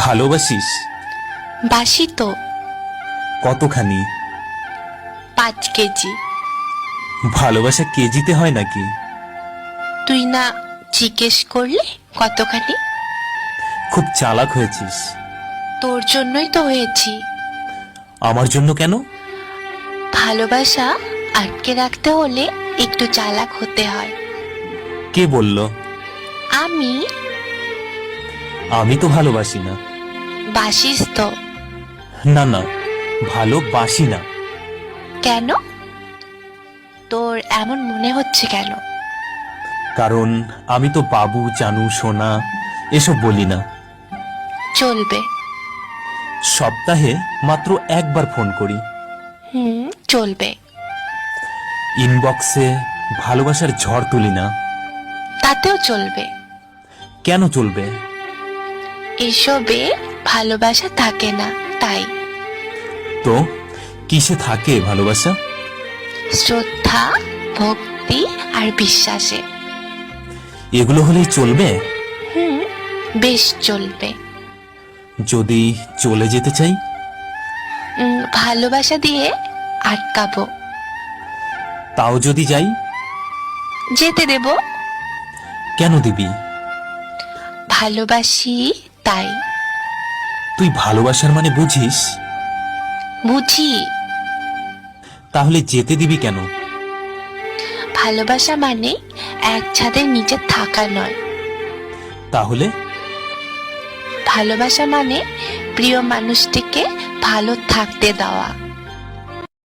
ভালোবাসিস? বাসি তো। কতখানি? 5 কেজি। ভালোবাসা কেজিতে হয় নাকি? তুই না জিজ্ঞেস করলে কতখানি? খুব চালাক হয়েছিস। তোর জন্যই তো হয়েছি। আমার জন্য কেন? ভালোবাসা আটকে রাখতে হলে একটু চালাক হতে হয়। কে বলল? আমি। আমি তো ভালোবাসি না। বাসিস তো। না না, ভালোবাসি না। কেন? তোর এমন মনে হচ্ছে কেন? কারণ আমি তো বাবু, জানু, সোনা এসব বলি না। চলবে। সপ্তাহে মাত্র একবার ফোন করি। চলবে। ইনবক্সে ভালোবাসার ঝড় তুলি না। তাতেও চলবে। কেন চলবে? এসবে ভালোবাসা থাকে না, তাই। তো কিসে থাকে ভালোবাসা? শ্রদ্ধা, ভক্তি আর বিশ্বাসে। এগুলো হলেই চলবে? বেশ চলবে। যদি চলে যেতে চাই? ভালোবাসা দিয়ে আটকাবো। তাও যদি যাই? যেতে দেব। কেন দিবি? ভালোবাসি তাই। তুই ভালোবাসার মানে বুঝিস? বুঝি। তাহলে যেতে দিবি কেন? ভালোবাসা মানে এক ছাদের নিচে থাকা নয়। তাহলে? ভালোবাসা মানে প্রিয় মানুষটিকে ভালো থাকতে দেওয়া।